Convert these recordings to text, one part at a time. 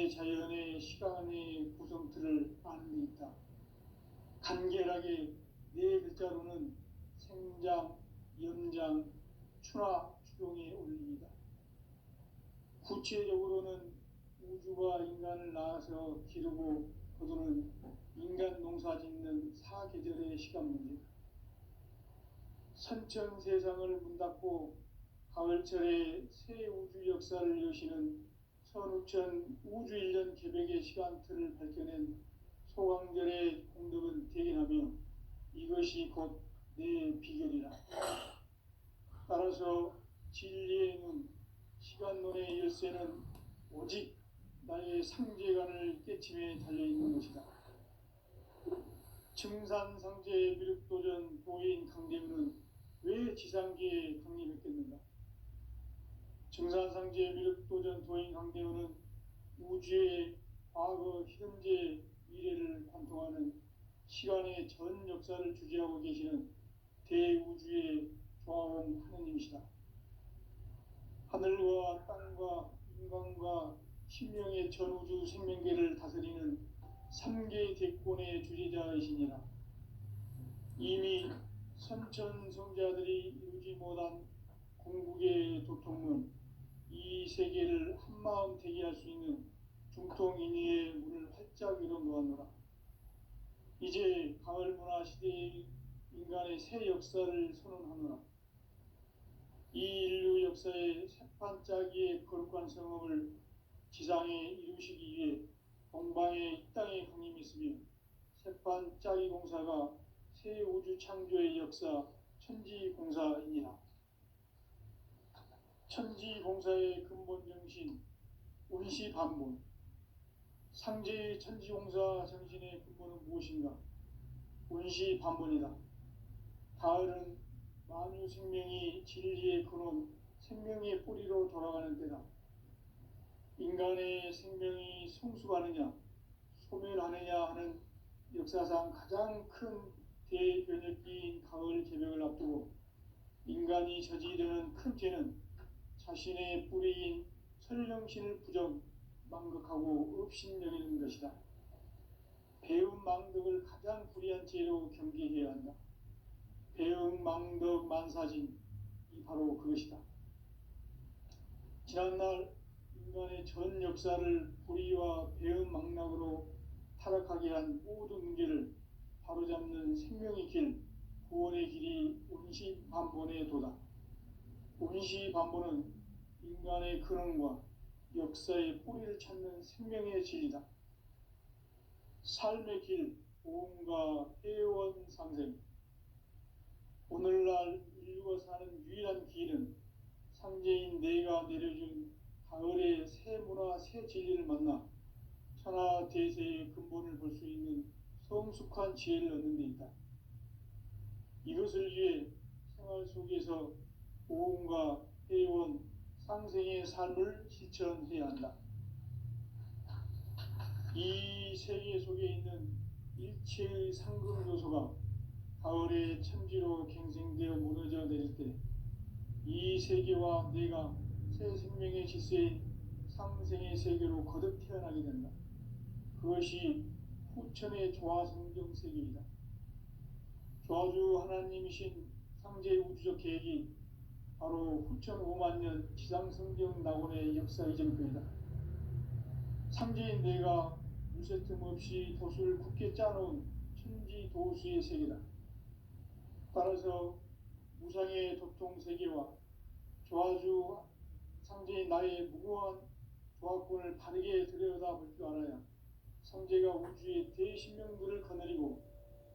자연의 시간의 구성틀을 아는 데 있다. 간결하게 네 글자로는 생장, 연장, 추나 추동의 원리이다. 구체적으로는 우주가 인간을 낳아서 기르고 거두는 인간 농사 짓는 사계절의 시간 문제다. 선천 세상을 문닫고 가을철에 새 우주 역사를 여시는 선우천 우주일년 개백의 시간틀을 밝혀낸 소강절의 공덕은 대견하며 이것이 곧 내 비결이라. 따라서 진리의 눈, 시간론의 열쇠는 오직 나의 상제관을 깨침에 달려있는 것이다. 증산상제 미륵도전 도인 강대문은 왜 지상계에 강림했겠는가? 증산상제 미륵도전 도인 강대문은 우주의 과거, 현재, 미래를 관통하는 시간의 전 역사를 주재하고 계시는 대우주의 조화원 하느님이시다. 하늘과 땅과 인간과 신명의 전우주 생명계를 다스리는 3개 대권의 주재자이시니라. 이미 선천성자들이 이루지 못한 궁극의 도통문, 이 세계를 한마음 대기할 수 있는 중통인의의 문을 활짝 열어놓았노라. 이제 가을문화 시대의 인간의 새 역사를 선언하노라. 이 인류 역사의 새판짜기의 거룩한 성업을 지상에 이루시기 위해 동방의 이 땅에 강림했으며 새판짜기 공사가 새 우주 창조의 역사 천지공사이니라. 천지공사의 근본 정신 운시반본. 상제의 천지공사 정신의 근본은 무엇인가? 운시반본이다. 가을은 만유 생명이 진리의 근원, 생명의 뿌리로 돌아가는 때다. 인간의 생명이 성숙하느냐, 소멸하느냐 하는 역사상 가장 큰 대변혁기인 가을 개벽을 앞두고 인간이 저지르는 큰 죄는 자신의 뿌리인 설령신을 부정, 망극하고 업신여기는 것이다. 배움 망덕을 가장 불의한 죄로 경계해야 한다. 배움 망덕 만사진, 이 바로 그것이다. 지난날 인간의 전 역사를 불의와 배움 망락으로 타락하게 한 모든 문제를 바로잡는 생명의 길, 구원의 길이 운시반본의 도다. 운시반본은 인간의 근원과 역사의 뿌리를 찾는 생명의 진리다. 삶의 길, 보험과 해원상생. 오늘날 인류가 사는 유일한 길은 상제인 내가 내려준 가을의 새 문화, 새 진리를 만나 천하대세의 근본을 볼 수 있는 성숙한 지혜를 얻는 데 있다. 이것을 위해 생활 속에서 보험과 해원, 상생의 삶을 실천해야 한다. 이 세계 속에 있는 일체의 상금 요소가 가을의 천지로 갱생되어 무너져 내릴 때 이 세계와 내가 새 생명의 질서인 상생의 세계로 거듭 태어나게 된다. 그것이 후천의 조화성경 세계이다. 조화주 하나님이신 상제의 우주적 계획이 바로 후천 5만 년 지상성경 낙원의 역사 이전편이다. 상제인 내가 무쇠 틈 없이 도수를 굳게 짜놓은 천지 도수의 세계다. 따라서 무상의 도통 세계와 조화주 상제인 나의 무고한 조화권을 바르게 들여다볼 줄 알아야 상제가 우주의 대신명들을 거느리고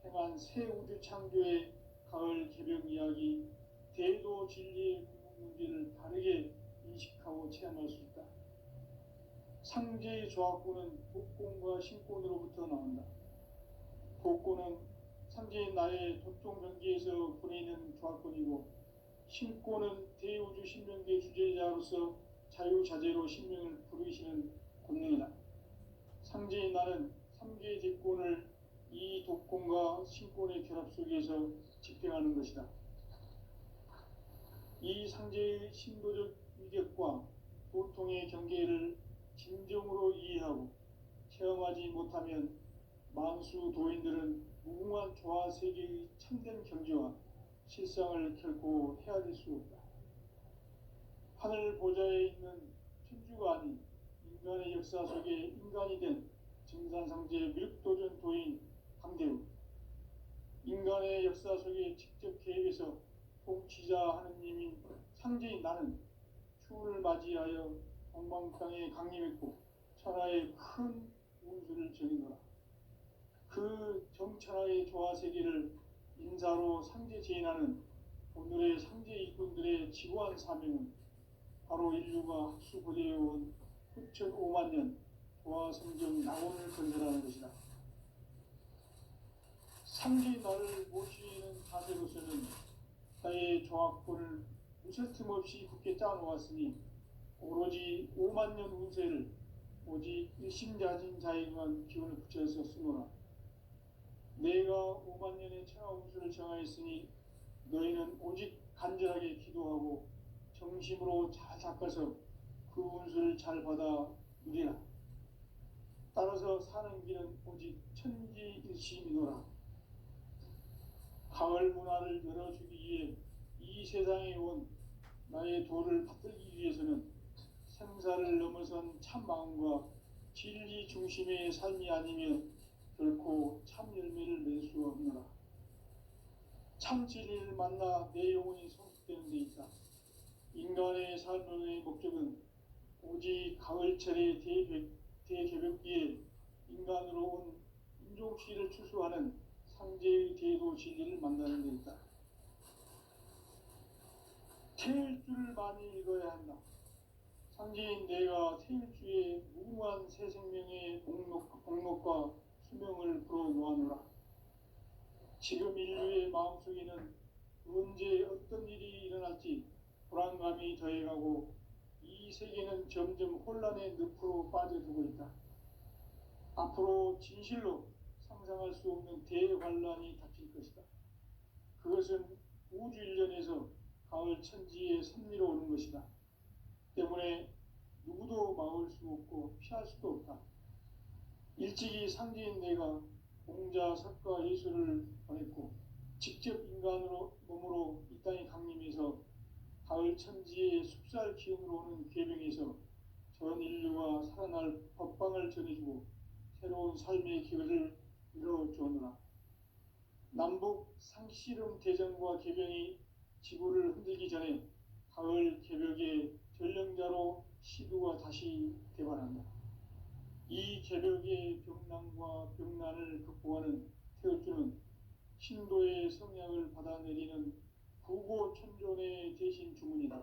행한 새 우주 창조의 가을 개벽 이야기, 대도 진리의 문제를 바르게 인식하고 체험할 수 있다. 상제의 조화권은 복권과 신권으로부터 나온다. 복권은 상제인 나의 도통 경계에서 보내는 조화권이고, 신권은 대우주 신명계 주제자로서 자유자재로 신명을 부르시는 권능이다. 상제인 나는 3개의 대권을 이 독권과 신권의 결합 속에서 집행하는 것이다. 이 상제의 신도적 위력과 도통의 경계를 진정으로 이해하고 체험하지 못하면 만수 도인들은 무궁한 조화 세계의 참된 경지와 실상을 결코 헤아릴 수 없다. 하늘 보좌에 있는 천주가 아닌 인간의 역사 속에 인간이 된 증산상제 미륵도전 도인 강대우, 인간의 역사 속에 직접 개입해서 통치자 하느님인 상제인 나는 추운을 맞이하여 동방땅에 강림했고 천하의 큰 운수를 정해노라. 그 정천하의 조화세계를 인사로 상제 제인하는 오늘의 상제 일꾼들의 지고한 사명은 바로 인류가 학수고대해온 9,500만 년 조화성경 낙원을 건설하는 것이다. 상제인 나를 모시는 자세로서는 나의 조합권을 무쇠 틈없이 굳게 짜놓았으니 오로지 5만 년 운세를 오직 일심자진 자에게만 기운을 붙여서 쓰노라. 내가 5만 년의 천하 운수를 정하였으니 너희는 오직 간절하게 기도하고 정심으로 잘 닦아서 그 운수를 잘 받아 누리라. 따라서 사는 길은 오직 천지일심이노라. 가을 문화를 열어주기 위해 이 세상에 온 나의 도를 받들기 위해서는 생사를 넘어선 참 마음과 진리 중심의 삶이 아니면 결코 참 열매를 맺을 수 없노라. 참 진리를 만나 내 영혼이 성숙되는 데 있다. 인간의 삶의 목적은 오직 가을철의 대개벽기에 인간으로 온 인종시를 추수하는 상제의 대도 진리를 만나는 데 있다. 태일주를 많이 읽어야 한다. 상제인 내가 태일주의 무궁한 새 생명의 목록과 수명을 불어놓아노라. 지금 인류의 마음속에는 언제 어떤 일이 일어날지 불안감이 더해가고 이 세계는 점점 혼란의 늪으로 빠져들고 있다. 앞으로 진실로 상상할 수 없는 대환란이 닥칠 것이다. 그것은 우주 일련에서 가을 천지에 섭리로 오는 것이다. 때문에 누구도 막을 수 없고 피할 수도 없다. 일찍이 상제인 내가 공자, 석가, 예수를 보냈고 직접 인간으로 몸으로 이 땅에 강림해서 가을 천지의 숲살 기운으로 오는 궤병에서 전 인류가 살아날 법방을 전해주고 새로운 삶의 기회를 이뤄주었노라. 남북 상씨름 대전과 개병이 지구를 흔들기 전에 가을 개벽의 전령자로 시두가 다시 대발한다. 이 개벽의 병난과 병난을 극복하는 태울주는 신도의 성약을 받아내리는 구고천존의 대신 주문이다.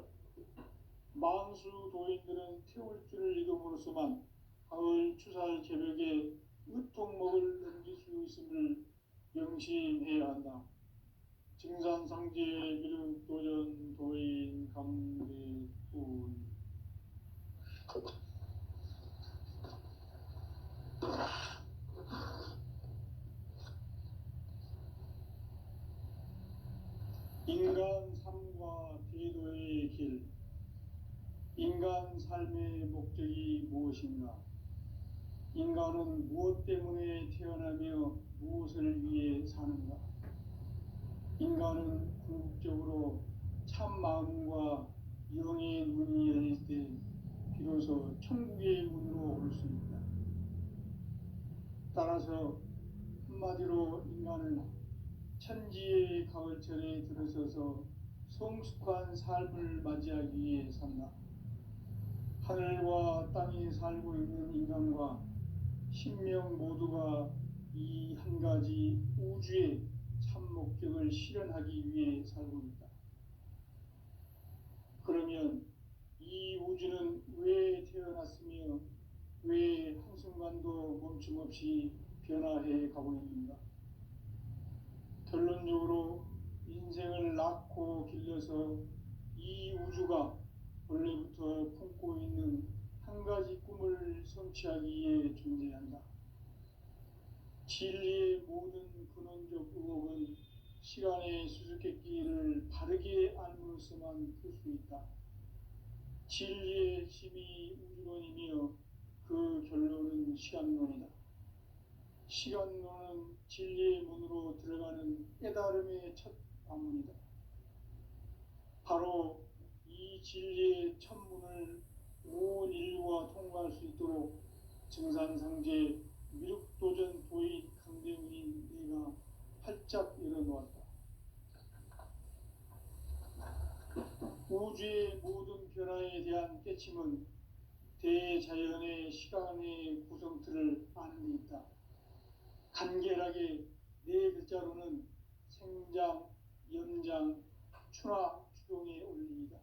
만수 도인들은 태울주를 읽음으로써만 가을 추살 개벽의 으통목을 넘길 수 있음을 명심해야 한다. 증산상제 미륵도전 도인 강대훈. 인간 삶과 제도의 길. 인간 삶의 목적이 무엇인가? 인간은 무엇 때문에 태어나며 무엇을 위해 사는가? 인간은 궁극적으로 참 마음과 영의 문이 열릴 때 비로소 천국의 문으로 올 수 있다. 따라서 한마디로 인간은 천지의 가을철에 들어서서 성숙한 삶을 맞이하기 위해 산다. 하늘과 땅에 살고 있는 인간과 신명 모두가 이 한 가지 우주의 참 목적을 실현하기 위해 살고 있다. 그러면 이 우주는 왜 태어났으며 왜 한순간도 멈춤없이 변화해 가고 있는가? 결론적으로 인생을 낳고 길러서 이 우주가 원래부터 품고 있는 한 가지 꿈을 성취하기 위해 존재한다. 진리의 모든 근원적 의혹은 시간의 수수께끼를 바르게 알므로써만 풀 수 있다. 진리의 핵심이 우주론이며 그 결론은 시간론이다. 시간론은 진리의 문으로 들어가는 깨달음의 첫 관문이다. 바로 이 진리의 첫 문을 온 인류가 통과할 수 있도록 증산상제 미륵도전 도인 강대문인 내가 활짝 열어놓았다. 우주의 모든 변화에 대한 깨침은 대자연의 시간의 구성틀을 아는 데 있다. 간결하게 네 글자로는 생장, 연장, 추나 추동의 원리이다.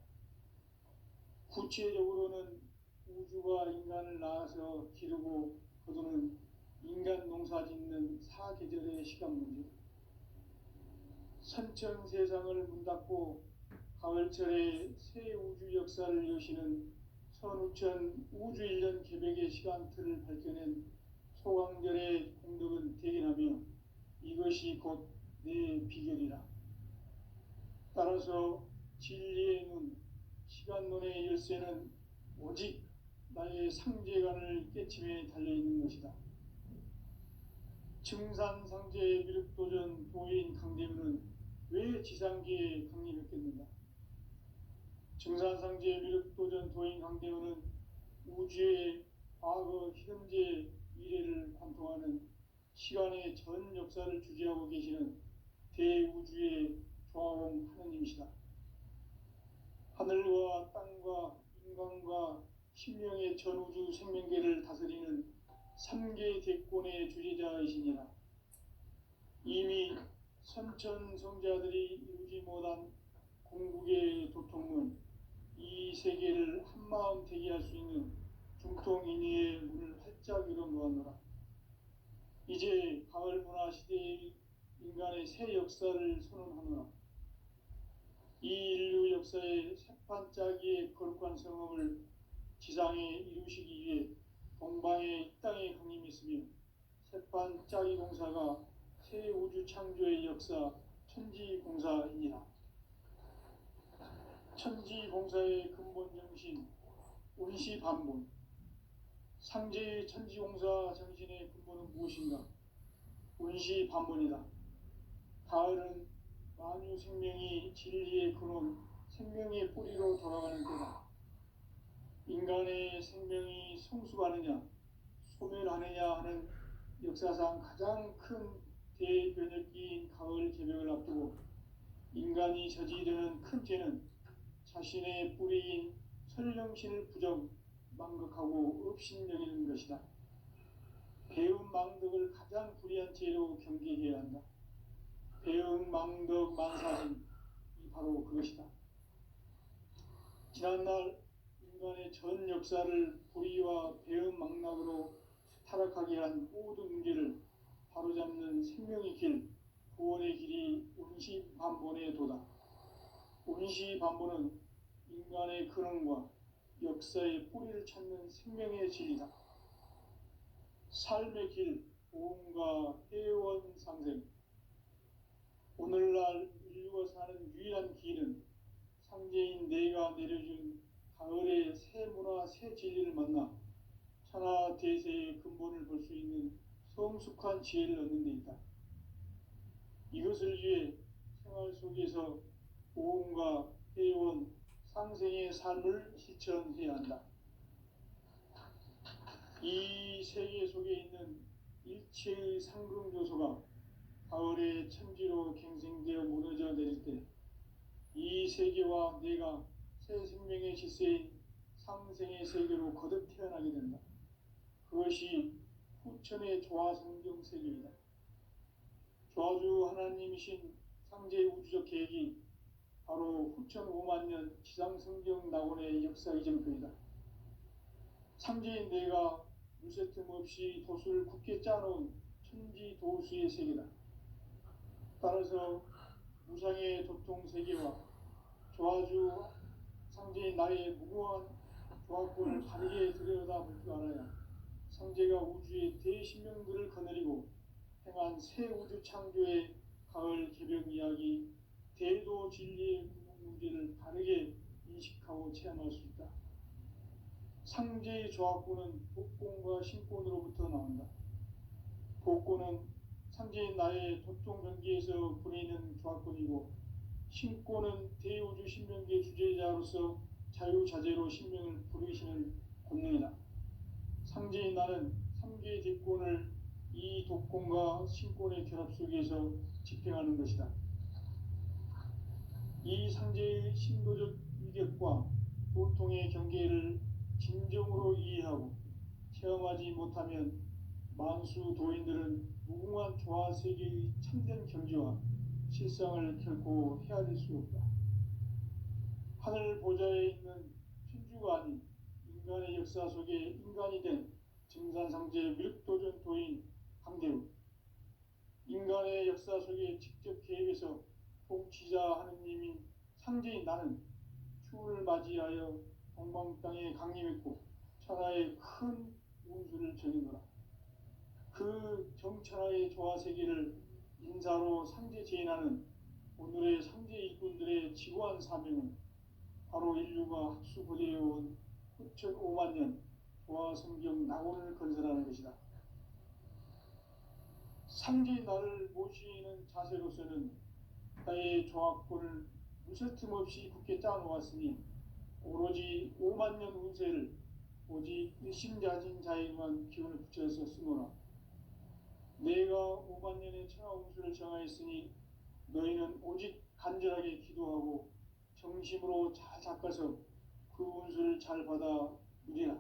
구체적으로는 우주가 인간을 낳아서 기르고 거두는 인간 농사 짓는 사계절의 시간 문제. 선천 세상을 문 닫고 가을철에 새 우주 역사를 여시는 선우천 우주 1년 개백의 시간틀을 밝혀낸 소강절의 공덕은 대견하며 이것이 곧 내 비결이라. 따라서 진리의 눈, 시간론의 열쇠는 오직 나의 상제관을 깨침에 달려있는 것이다. 증산상제의 미륵도전 도인 강대문은 왜 지상계에 강림했겠는가? 증산상제의 미륵도전 도인 강대문은 우주의 과거, 현재, 미래를 관통하는 시간의 전 역사를 주재하고 계시는 대우주의 조화공 하느님이시다. 하늘과 땅과 인간과 신명의 전우주 생명계를 다스리는 3개 대권의 주재자이시니라. 이미 선천성자들이 이루지 못한 궁극의 도통문, 이 세계를 한마음 되게 할 수 있는 중통인의의 문을 활짝 열어놓았노라. 이제 가을 문화 시대의 인간의 새 역사를 선언하노라. 이 인류 역사의 새판짜기의 거룩한 성업을 지상에 이루시기 위해 동방의 이 땅에 강림했으며 새판짜기 공사가 새 우주 창조의 역사 천지공사이니라. 천지공사의 근본 정신 운시반본. 상제의 천지공사 정신의 근본은 무엇인가? 운시반본이다. 가을은 만유 생명이 진리의 근원, 생명의 뿌리로 돌아가는 때다. 인간의 생명이 성숙하느냐, 소멸하느냐 하는 역사상 가장 큰 대변혁기인 가을 개벽을 앞두고 인간이 저지르는 큰 죄는 자신의 뿌리인 설령신을 부정, 망극하고 업신여기는 것이다. 배움 망덕을 가장 불의한 죄로 경계해야 한다. 배움 망덕 만사진, 이 바로 그것이다. 지난날 인간의 전 역사를 불의와 배움 망락으로 타락하게 한 모든 문제를 바로잡는 생명의 길, 구원의 길이 운시반본의 도다. 운시반본은 인간의 근원과 역사의 뿌리를 찾는 생명의 진리다. 삶의 길, 보험과 회원 상생. 오늘날 인류가 사는 유일한 길은 상제인 내가 내려준 가을의 새 문화, 새 진리를 만나 천하 대세의 근본을 볼 수 있는 성숙한 지혜를 얻는 데 있다. 이것을 위해 생활 속에서 보험과 회원, 상생의 삶을 실천해야 한다. 이 세계 속에 있는 일체의 상승조소가 가을의 천지로 갱생되어 무너져 내릴 때 이 세계와 내가 새 생명의 질서인 상생의 세계로 거듭 태어나게 된다. 그것이 후천의 조화성경 세계이다. 조화주 하나님이신 상제의 우주적 계획이 바로 후천 5만 년 지상성경 낙원의 역사 이전표이다. 상제인 내가 물새틈 없이 도수를 굳게 짜놓은 천지도수의 세계다. 따라서 무상의 도통 세계와 조화주 상제인 나의 무궁한 조화권을 바르게 들여다볼 줄 알아야 상제가 우주의 대신명들을 거느리고 행한 새 우주 창조의 가을 개벽 이야기, 대도 진리의 궁극 문제를 바르게 인식하고 체험할 수 있다. 상제의 조합구는 복권과 신권으로부터 나온다. 복권은 상제인 나의 도통 경기에서 부리는 조합권이고, 신권은 대우주 신명기의 주제자로서 자유자재로 신명을 부르시는 권능이다. 상제인 나는 3개의 대권을 이 독권과 신권의 결합 속에서 집행하는 것이다. 이 상제의 신도적 위격과 도통의 경계를 진정으로 이해하고 체험하지 못하면 만수 도인들은 무궁한 조화 세계의 참된 경지와 실상을 결코 헤아릴 수 없다. 하늘 보좌에 있는 천주가 아닌 인간의 역사 속에 인간이 된 증산상제 미륵도전 도인 강대우, 인간의 역사 속에 직접 개입해서 통치자 하느님인 상제인 나는 추운을 맞이하여 동방 땅에 강림했고 천하의 큰 운수를 정해노라. 그 정천하의 조화세계를 인사로 상제 제인하는 오늘의 상제 일꾼들의 지고한 사명은 바로 인류가 학수고대해온 9,500만 년 조화성경 낙원을 건설하는 것이다. 상제인 나를 모시는 자세로서는 나의 조합권을 무설틈 없이 굳게 짜놓았으니 오로지 5만 년 운세를 오직 일심자진 자에게만 기운을 붙여서 쓰노라. 내가 5만 년의 천하 운수를 정하였으니 너희는 오직 간절하게 기도하고 정심으로 잘 닦아서 그 운수를 잘 받아 누리라.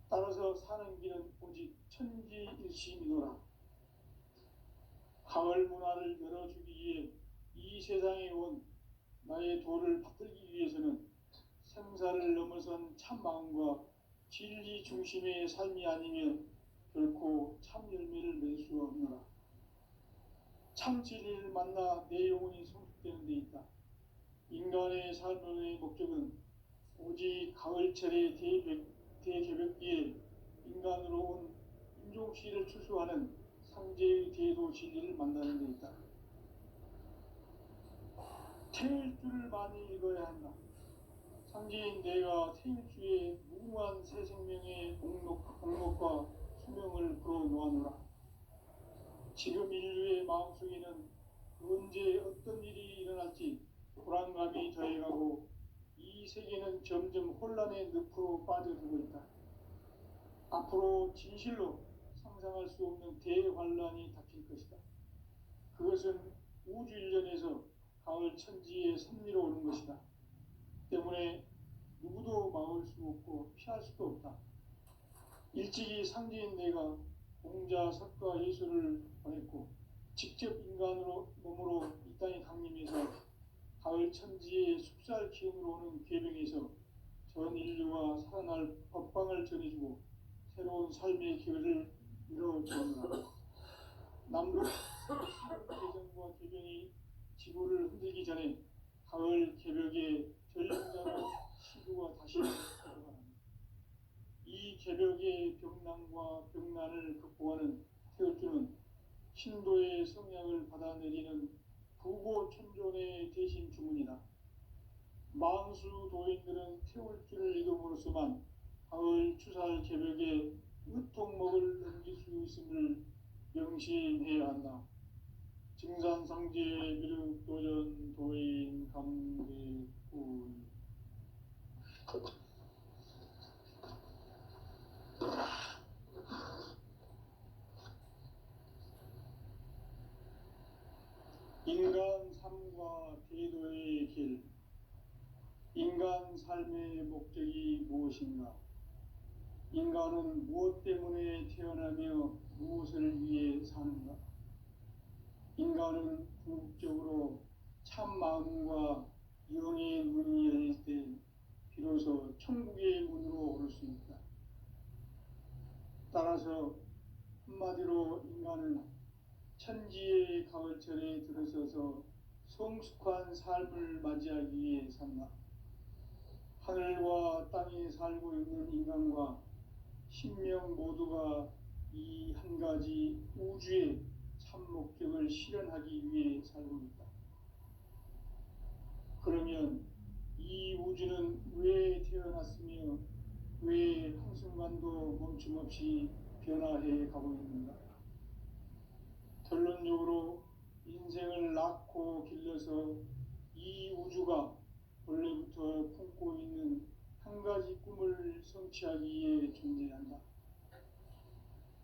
따라서 사는 길은 오직 천지일심이노라. 가을 문화를 열어주기 위해 이 세상에 온 나의 도를 받들기 위해서는 생사를 넘어선 참 마음과 진리 중심의 삶이 아니면 결코 참 열매를 맺을 수 없노라. 참 진리를 만나 내 영혼이 성숙되는 데 있다. 인간의 삶의 목적은 오직 가을철의 대개벽기에 인간으로 온 인종시를 추수하는 상제의 대도 진리를 만나는 데 있다. 태일주를 많이 읽어야 한다. 상제인 내가 태일주의 무궁한 새 생명의 목록과 수명을 불어놓아노라. 지금 인류의 마음속에는 언제 어떤 일이 일어날지 불안감이 더해가고 이 세계는 점점 혼란의 늪으로 빠져들고 있다. 앞으로 진실로 상상할 수 없는 대환란이 닥칠 것이다. 그것은 우주 일련에서 가을 천지의 섭리로 오는 것이다. 때문에 누구도 막을 수 없고 피할 수도 없다. 일찍이 상제인 내가 공자, 석가, 예수를 보냈고 직접 인간으로 몸으로 이 땅에 강림해서 가을 천지의 숲살 기운으로 오는 괴병에서 전 인류와 살아날 법방을 전해주고 새로운 삶의 기회를 이뤄주느라. 남북 대전과 괴병이 지구를 흔들기 전에 가을 개벽의 전령자로 시구가 다시 들어갑니다. 이 개벽의 병난과 병난을 극복하는 태울주는 신도의 성향을 받아내리는 부고천존의 대신 주문이다. 만수 도인들은 태울주를 믿음으로써만 가을 추살 개벽의 으통목을 넘길 수 있음을 명심해야 한다. 증산상제 미륵도전 도인 강대구. 인간 삶과 대도의 길. 인간 삶의 목적이 무엇인가? 인간은 무엇 때문에 태어나며 무엇을 위해 사는가? 인간은 궁극적으로 참 마음과 영의 문이 열릴 때 비로소 천국의 문으로 오를 수 있다. 따라서 한마디로 인간은 천지의 가을철에 들어서서 성숙한 삶을 맞이하기 위해 산다. 하늘과 땅에 살고 있는 인간과 신명 모두가 이 한 가지 우주의 참 목적을 실현하기 위해 살고 있다. 그러면 이 우주는 왜 태어났으며 왜 한순간도 멈춤 없이 변화해 가고 있는가? 결론적으로 인생을 낳고 길러서 이 우주가 원래부터 품고 있는 한 가지 꿈을 성취하기 위해 존재한다.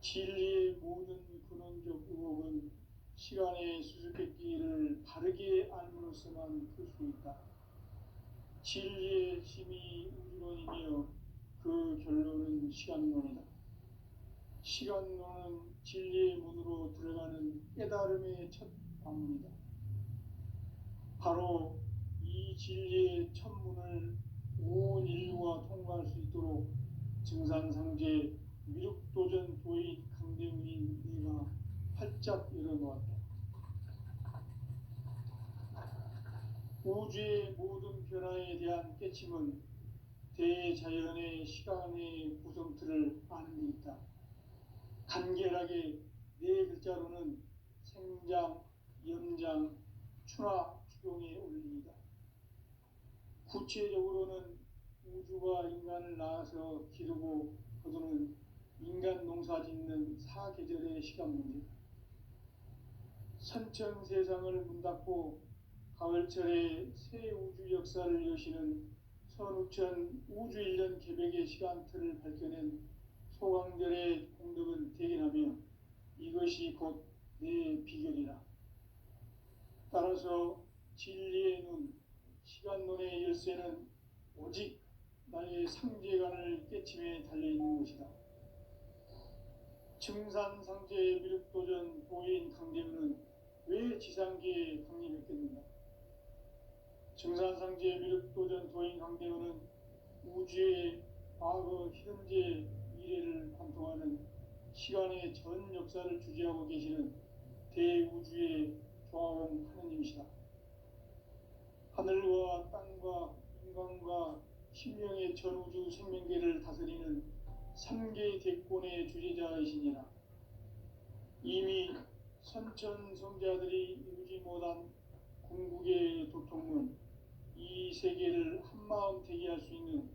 진리의 모든 근원적 의혹은 시간의 수수께끼를 바르게 알므로써만 풀 수 있다. 진리의 힘이 우주론이며 그 결론은 시간론이다. 시간론은 진리의 문으로 들어가는 깨달음의 첫 관문이다. 바로 이 진리의 첫 문을 온 인류가 통과할 수 있도록 증산상제 미륵도전 도인 강대웅인 네가 활짝 열어놓았다. 우주의 모든 변화에 대한 깨침은 대자연의 시간의 구성틀을 아는 데 있다. 간결하게 네 글자로는 생장, 염장, 추나 추동의 원리이다. 구체적으로는 우주가 인간을 낳아서 기르고 거두는 인간 농사 짓는 사계절의 시간 문제다. 선천 세상을 문 닫고 가을철에 새 우주 역사를 여시는 선우천 우주 1년 계백의 시간틀을 밝혀낸 소강절의 공덕은 대견하며 이것이 곧 내 비결이라. 따라서 진리의 눈, 시간론의 열쇠는 오직 나의 상제관을 깨침에 달려있는 것이다. 증산상제의 미륵도전 도인 강대우는 왜 지상계에 강림했겠는가? 증산상제의 미륵도전 도인 강대우는 우주의 과거, 현재, 미래를 관통하는 시간의 전 역사를 주재하고 계시는 대우주의 조화원 하느님이시다. 하늘과 땅과 인간과 신명의 전우주 생명계를 다스리는 3개 대권의 주재자이시니라. 이미 선천성자들이 이루지 못한 궁극의 도통문, 이 세계를 한마음 되게 할 수 있는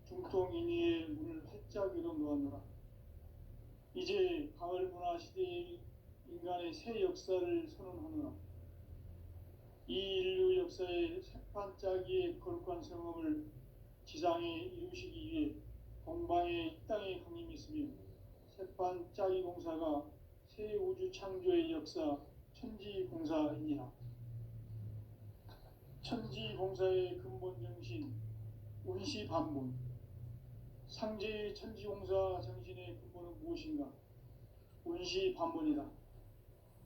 중통인의의 문을 활짝 열어놓았노라. 이제 가을 문화 시대의 인간의 새 역사를 선언하노라. 이 인류 역사의 새판짜기의 거룩한 성험을 지상에 이루시기 위해 동방의 이 땅에 강림했으며 새판짜기 공사가 새 우주 창조의 역사 천지공사이니라. 천지공사의 근본 정신 운시반문, 상제의 천지공사 정신의 근본은 무엇인가? 운시반문이다.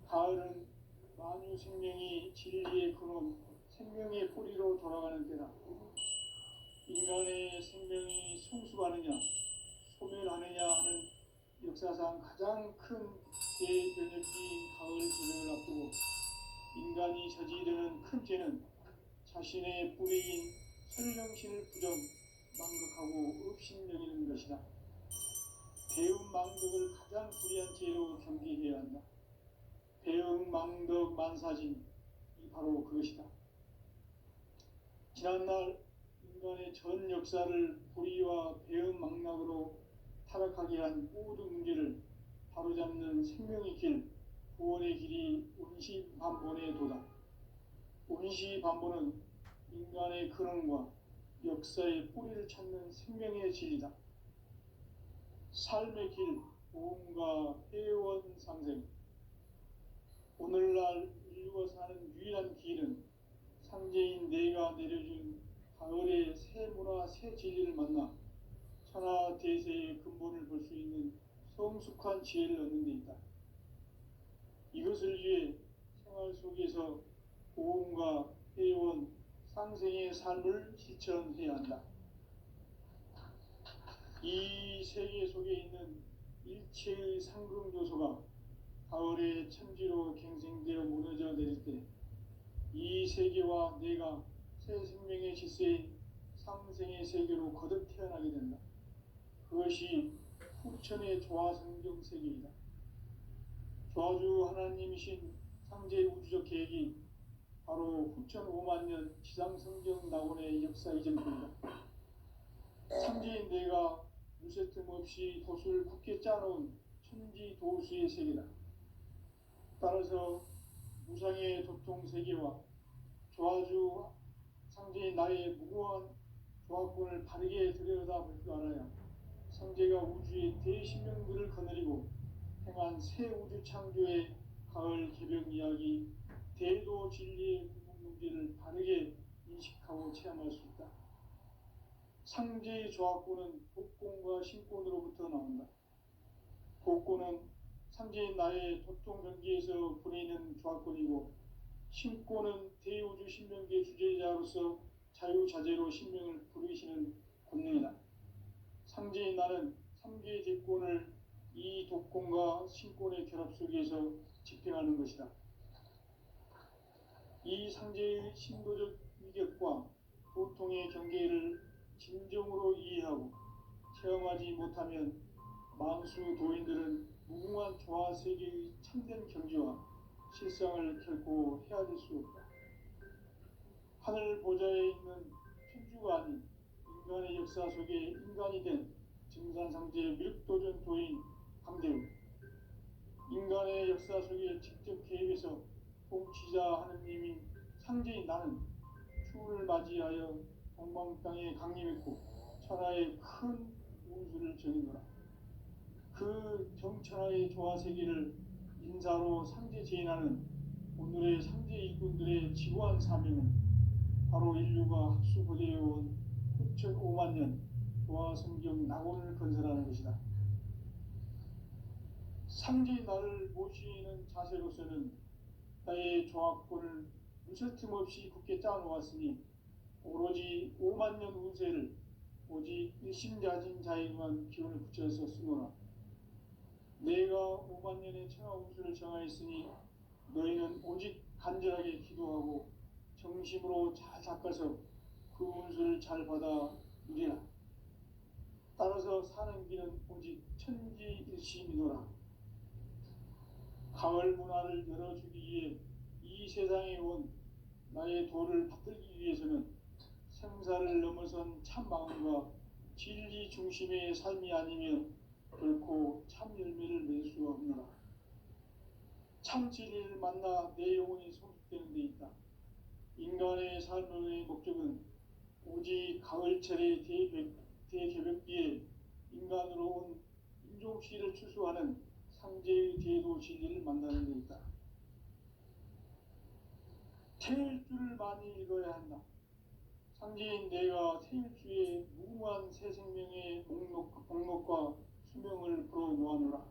가을은 만유 생명이 진리의 근원, 생명의 뿌리로 돌아가는 때다. 인간의 생명이 성숙하느냐, 소멸하느냐 하는 역사상 가장 큰 대변혁기인 가을 조정을 앞두고 인간이 저지르는 큰 죄는 자신의 뿌리인 설령신을 부정, 망극하고 업신여기는 것이다. 배움 망덕을 가장 불의한 죄로 경계해야 한다. 배움 망덕 만사진이 바로 그것이다. 지난날 인간의 전 역사를 불의와 배움 망락으로 타락하게 한 모든 문제를 바로잡는 생명의 길, 구원의 길이 운시반본의 도다. 운시반본은 인간의 근원과 역사의 뿌리를 찾는 생명의 진리다. 삶의 길, 보험과 회원 상생. 오늘날 인류가 사는 유일한 길은 상제인 내가 내려준 가을의 새 문화, 새 진리를 만나 천하 대세의 근본을 볼 수 있는 성숙한 지혜를 얻는 데 있다. 이것을 위해 생활 속에서 보험과 회원, 상생의 삶을 실천해야 한다. 이 세계 속에 있는 일체의 상금 요소가 가을의 천지로 갱생되어 무너져 내릴 때 이 세계와 내가 새 생명의 질서인 상생의 세계로 거듭 태어나게 된다. 그것이 후천의 조화성경 세계이다. 조화주 하나님이신 상제 우주적 계획이 바로 후천 5만 년 지상성경 낙원의 역사 이전입니다. 상제인 내가 무쇠틈 없이 돛을 굳게 짜놓은 천지 도수의 세계다. 따라서 무상의 도통 세계와 조화주 상제인 나의 무고한 조합권을 바르게 들여다볼 줄 알아야 상제가 우주의 대신명들을 거느리고 행한 새 우주 창조의 가을 개벽 이야기, 대도 진리의 구분 문제를 바르게 인식하고 체험할 수 있다. 상제의 조합권은 복권과 신권으로부터 나온다. 복권은 상제인 나의 도통 경계에서 부리는 조합권이고, 신권은 대우주 신명계 주제자로서 자유자재로 신명을 부르시는 권능이다. 상제인 나는 3개의 제권을 이 독권과 신권의 결합 속에서 집행하는 것이다. 이 상제의 신도적 위격과 보통의 경계를 진정으로 이해하고 체험하지 못하면 만수 도인들은 무궁한 조화 세계의 참된 경지와 실상을 결코 헤아릴 수 없다. 하늘 보좌에 있는 천주가 아닌 인간의 역사 속에 인간이 된 증산상제의 밀도전 도인 강대우, 인간의 역사 속에 직접 개입해서 통치자 하느님인 상제인 나는 추운을 맞이하여 동방 땅에 강림했고 천하의 큰 운수를 정의노라. 그 정천하의 조화 세계를 인사로 상제 제인하는 오늘의 상제 일꾼들의 지고한 사명은 바로 인류가 학수고대해온 6,5만 년 조화 성경 낙원을 건설하는 것이다. 상제의 나를 모시는 자세로서는 나의 조합권을 무쇠틈 없이 굳게 짜놓았으니 오로지 5만 년 운세를 오직 일심자진 자에게만 기운을 붙여서 쓰노라. 내가 5만 년의 천하 운수를 정하였으니 너희는 오직 간절하게 기도하고 정심으로 잘 닦아서 그 운수를 잘 받아 누리라. 따라서 사는 길은 오직 천지일심이노라. 가을 문화를 열어주기 위해 이 세상에 온 나의 도를 받들기 위해서는 생사를 넘어선 참 마음과 진리 중심의 삶이 아니면 결코 참 열매를 맺을 수 없노라. 참 진리를 만나 내 영혼이 성숙되는 데 있다. 인간의 삶의 목적은 오직 가을철의 대개벽기에 인간으로 온 인종시를 추수하는 상제의 대도 진리를 만나는 데 있다. 태일주를 많이 읽어야 한다. 상제인 내가 태일주의 무궁한 새 생명의 목록과 수명을 불어놓아노라.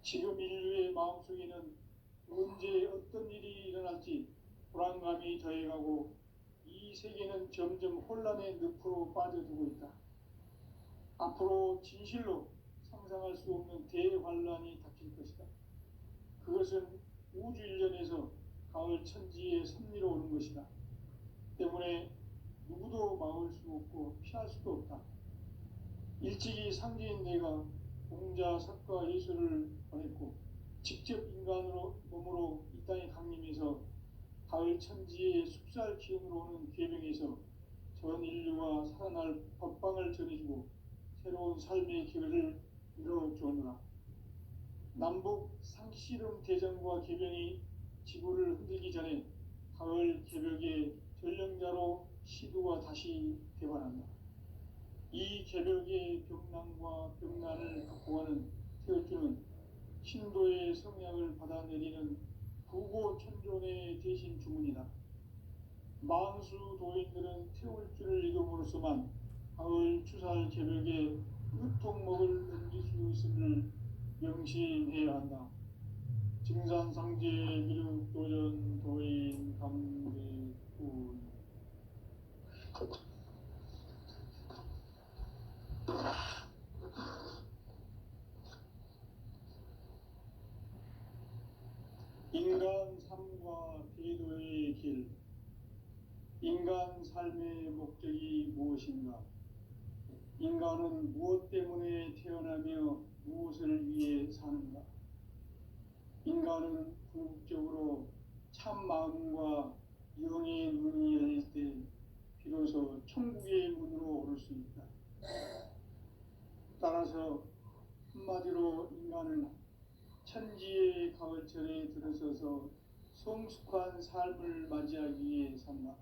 지금 인류의 마음속에는 언제 어떤 일이 일어날지 불안감이 더해가고 이 세계는 점점 혼란의 늪으로 빠져들고 있다. 앞으로 진실로 상상할 수 없는 대환란이 닥칠 것이다. 그것은 우주 일련에서 가을 천지의 섭리로 오는 것이다. 때문에 누구도 막을 수 없고 피할 수도 없다. 일찍이 상제인 내가 공자, 석가, 예수를 보냈고 직접 인간으로 몸으로 이 땅에 강림해서 가을 천지의 숙살 기운으로 오는 계명에서 전 인류가 살아날 법방을 전해주고 새로운 삶의 기회를 이뤄주었노라. 남북 상씨름 대전과 개병이 지구를 흔들기 전에 가을 개벽의 전령자로 시두가 다시 개발한다. 이 개벽의 병난과 병난을 극복하는 태울주는 신도의 성향을 받아내리는 부고천존의 대신 주문이다. 만수 도인들은 태울주를 읽음으로써만 가을 추살 개벽의 으통목을 넘길 수 있음을 명심해야 한다. 증산상제 미륵도전 도인 감대군. 인간 삶과 대도의 길. 인간 삶의 목적이 무엇인가? 인간은 무엇 때문에 태어나며 무엇을 위해 사는가? 인간은 궁극적으로 참 마음과 영의 문이 열릴 때 비로소 천국의 문으로 오를 수 있다. 따라서 한마디로 인간은 천지의 가을철에 들어서서 성숙한 삶을 맞이하기 위해 산다.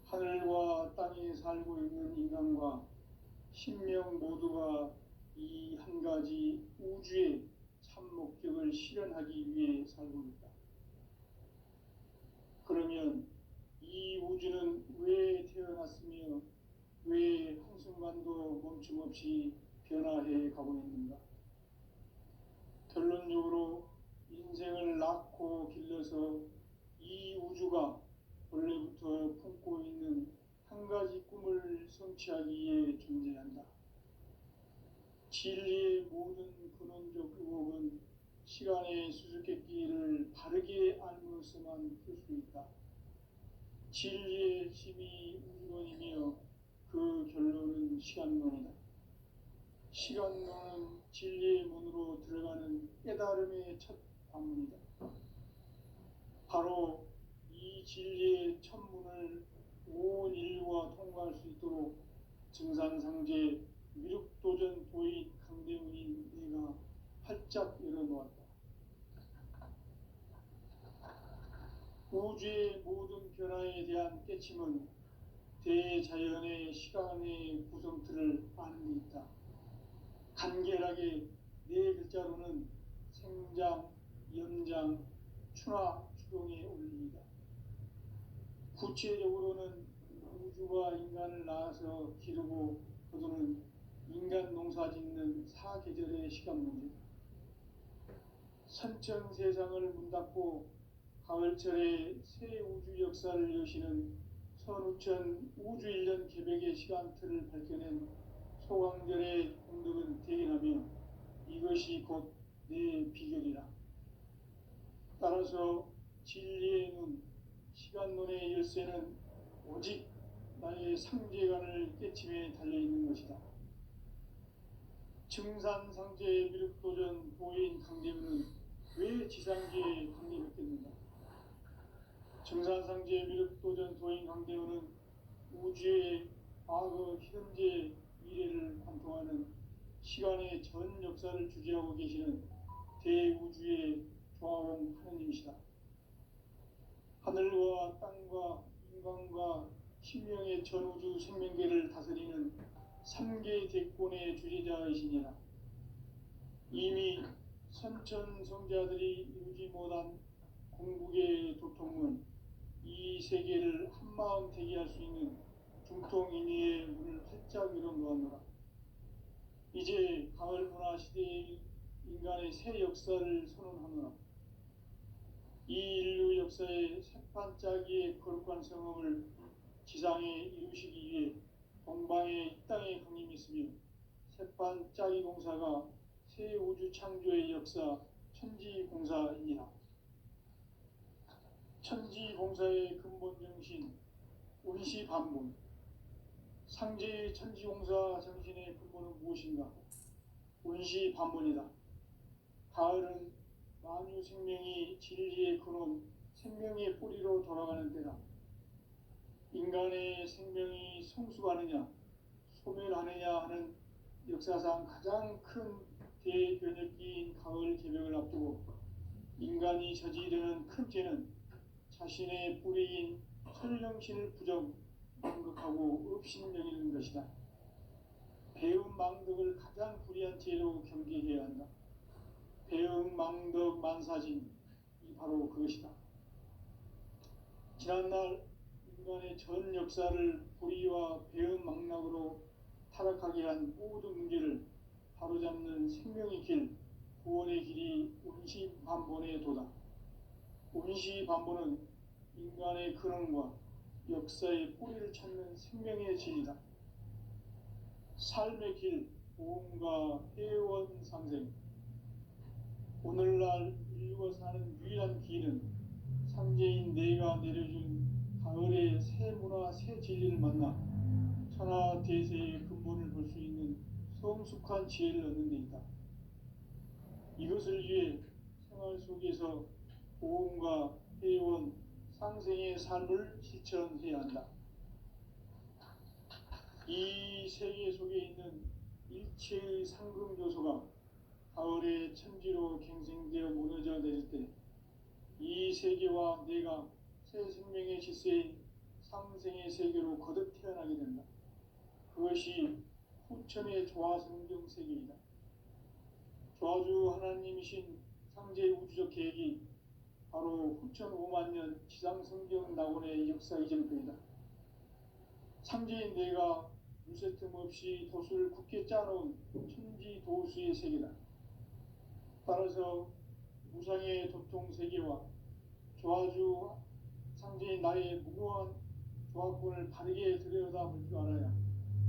하늘과 땅에 살고 있는 인간과 신명 모두가 이 한 가지 우주의 참 목적을 실현하기 위해 살고 있다. 그러면 이 우주는 왜 태어났으며 왜 한순간도 멈춤 없이 변화해 가고 있는가? 결론적으로 인생을 낳고 길러서 이 우주가 원래부터 품고 있는 한 가지 꿈을 성취하기 위해 존재한다. 진리의 모든 근원적 의혹은 시간의 수수께끼를 바르게 알므로서만 풀 수 있다. 진리의 핵심이 우주론이며 그 결론은 시간론이다. 시간론은 진리의 문으로 들어가는 깨달음의 첫 관문이다. 바로 이 진리의 첫 문을 온 인류가 통과할 수 있도록 증산상제 미륵도전 도인 강대문인 내가 활짝 열어놓았다. 우주의 모든 변화에 대한 깨침은 대자연의 시간의 구성틀을 아는 데 있다. 간결하게 네 글자로는 생장, 연장, 추나 추동의 원리이다. 구체적으로는 우주가 인간을 낳아서 기르고 거두는 인간 농사 짓는 사계절의 시간 문제다. 선천 세상을 문 닫고 가을철에 새 우주 역사를 여시는 선우천 우주 1년 개백의 시간틀을 밝혀낸 소강절의 공덕은 대견하며 이것이 곧 내 비결이라. 따라서 진리의 눈, 시간론의 열쇠는 오직 나의 상제관을 깨침에 달려있는 것이다. 증산상제의 미륵도전 보인 강대문은 왜 지상계에 강림했겠는가? 증산상제의 미륵도전 도인 강대문은 우주의 과거, 현재, 미래를 관통하는 시간의 전 역사를 주재하고 계시는 대우주의 조화원 하느님이시다. 하늘과 땅과 인간과 신명의 전우주 생명계를 다스리는 3개 대권의 주재자이시니라. 이미 선천성자들이 이루지 못한 공국의 도통은 이 세계를 한마음 되게 할 수 있는 중통인의의 문을 활짝 열어놓았노라. 이제 가을 문화 시대의 인간의 새 역사를 선언하노라. 이 인류 역사의 새판짜기의 거룩한 성험을 지상에 이루시기 위해 동방의 이 땅에 강림했으며 새판짜기 공사가 새 우주 창조의 역사 천지공사이니라. 천지공사의 근본 정신 운시반본. 상제의 천지공사 정신의 근본은 무엇인가? 운시반본이다. 가을은 만유 생명이 진리의 근원, 생명의 뿌리로 돌아가는 때다. 인간의 생명이 성숙하느냐, 소멸하느냐 하는 역사상 가장 큰 대변혁기인 가을 개벽을 앞두고 인간이 저지르는 큰 죄는 자신의 뿌리인 천령신을 부정, 망극하고 업신여기는 것이다. 배움 망덕을 가장 불의한 죄로 경계해야 한다. 배움 망덕 만사진이 바로 그것이다. 지난날 인간의 전 역사를 불의와 배움 망락으로 타락하게 한 모든 문제를 바로잡는 생명의 길, 구원의 길이 운시반본의 도다. 운시반본은 인간의 근원과 역사의 뿌리를 찾는 생명의 진리다. 삶의 길, 보험과 회원 상생. 오늘날 인류가 사는 유일한 길은 상제인 내가 내려준 가을의 새 문화, 새 진리를 만나 천하 대세의 근본을 볼 수 있는 성숙한 지혜를 얻는 데 있다. 이것을 위해 생활 속에서 보험과 회원, 상생의 삶을 실천해야 한다. 이 세계 속에 있는 일체의 상금 요소가 가을의 천지로 갱생되어 무너져 내릴 때 이 세계와 내가 새 생명의 질서인 상생의 세계로 거듭 태어나게 된다. 그것이 후천의 조화성경 세계이다. 조화주 하나님이신 상제의 우주적 계획이 바로 후천 5만 년 지상성경 낙원의 역사 이전편이다. 상제인 내가 물새 틈 없이 도수를 굳게 짜놓은 천지 도수의 세계다. 따라서 무상의 도통 세계와 조화주 상제인 나의 무궁한 조화권을 바르게 들여다볼 줄 알아야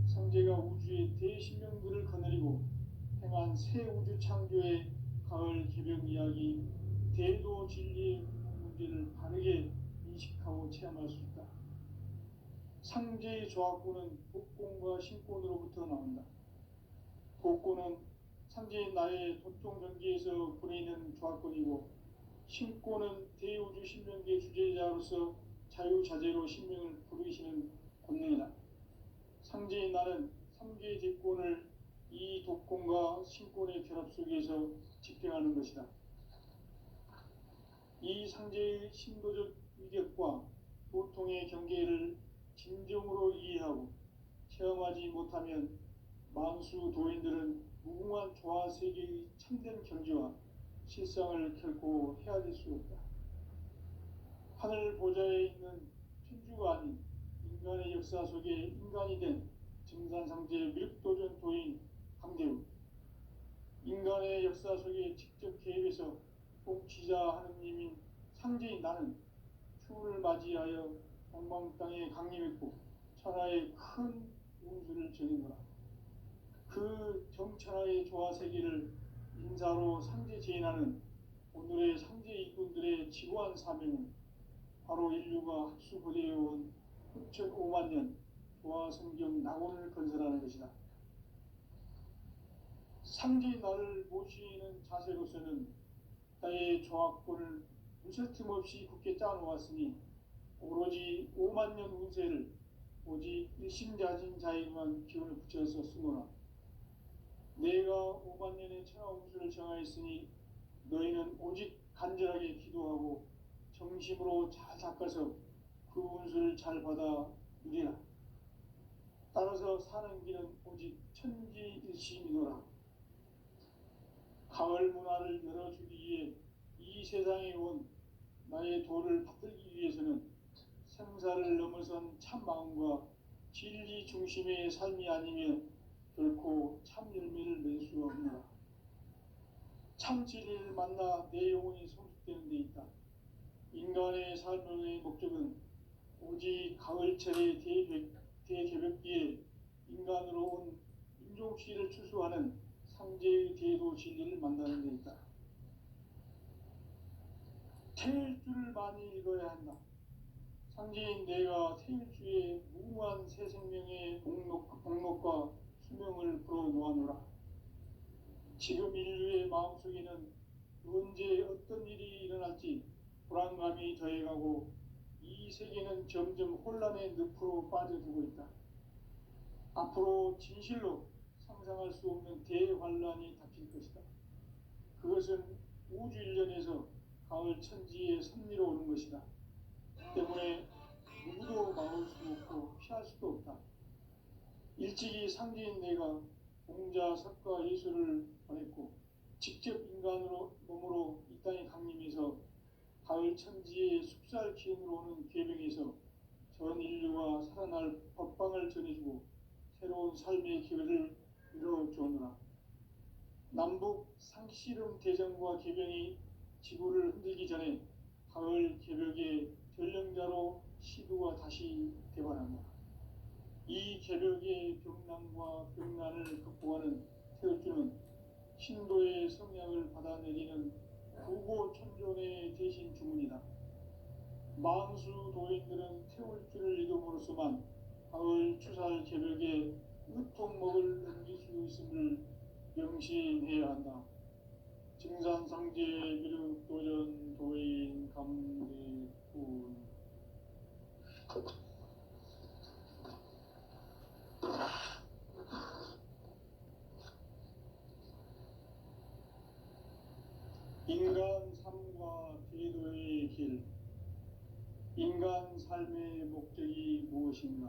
상제가 우주의 대신명들을 거느리고 행한 새 우주 창조의 가을 개벽 이야기 대도 진리의 문제를 바르게 인식하고 체험할 수 있다. 상제의 조화권은 복권과 신권으로부터 나온다. 복권은 상제인 나의 도통 전기에서 보내는 조화권이고, 신권은 대우주 신명기의 주제자로서 자유자재로 신명을 부르시는 권능이다. 상제인 나는 3개의 대권을 이 독권과 신권의 결합 속에서 집행하는 것이다. 이 상제의 신도적 위격과 보통의 경계를 진정으로 이해하고 체험하지 못하면 만수 도인들은 무궁한 조화 세계의 참된 경지와 실상을 결코 헤아릴 수 없다. 하늘 보좌에 있는 천주가 아닌 인간의 역사 속에 인간이 된 증산상제의 밀도전 도인 강대우, 인간의 역사 속에 직접 개입해서 통치자 하느님인 상제인 나는 추운을 맞이하여 동방 땅에 강림했고 천하의 큰 운수를 전인노라. 그 정천하의 조화 세계를 인사로 상제 제인하는 오늘의 상제 이꾼들의 지고한 사명은 바로 인류가 학수고대해온 후천 5만 년 조화 성경 낙원을 건설하는 것이다. 상제인 나를 모시는 자세로서는 나의 조화권을 무설틈 없이 굳게 짜놓았으니 오로지 5만 년 운세를 오직 일심자진 자에게만 기운을 붙여서 쓰노라. 내가 5만 년의 천하 운수를 정하였으니 너희는 오직 간절하게 기도하고 정심으로 잘 닦아서 그 운수를 잘 받아 누리라. 따라서 사는 길은 오직 천지일심이노라. 가을 문화를 열어주기 위해 이 세상에 온 나의 도를 받들기 위해서는 생사를 넘어선 참 마음과 진리 중심의 삶이 아니면 결코 참 열매를 맺을 수 없노라. 참 진리를 만나 내 영혼이 성숙되는 데 있다. 인간의 삶의 목적은 오직 가을철의 대개벽기에 인간으로 온 인종씨를 추수하는 상제의 대도 진리를 만나는 데 있다. 태일주를 많이 읽어야 한다. 상제인 내가 태일주의 무궁한 새 생명의 목록과 수명을 불어놓아노라. 지금 인류의 마음속에는 언제 어떤 일이 일어날지 불안감이 더해가고 이 세계는 점점 혼란의 늪으로 빠져들고 있다. 앞으로 진실로 상상할 수 없는 대환란이 닥칠 것이다. 그것은 우주 일련에서 가을 천지의 섭리로 오는 것이다. 때문에 누구도 막을 수 없고 피할 수도 없다. 일찍이 상제인 내가 공자, 석가, 예수를 보냈고 직접 인간으로 몸으로 이 땅에 강림해서 가을 천지의 숙살 기운으로 오는 계명에서 전 인류가 살아날 법방을 전해주고 새로운 삶의 기회를 이뤄주었노라. 남북 상씨름 대전과 개병이 지구를 흔들기 전에 가을 개벽의 전령자로 시도가 다시 대발한다. 이 개벽의 병난과 병난을 극복하는 태울주는 신도의 성향을 받아내리는 구고천존의 대신 주문이다. 만수 도인들은 태울주를 읽음으로써만 가을 추살 개벽에 으통목을 넘길 수 있음을 명심해야 한다. 증산상제 비륵 도전 도인 감대군. 인간 삶과 태도의 길, 인간 삶의 목적이 무엇인가?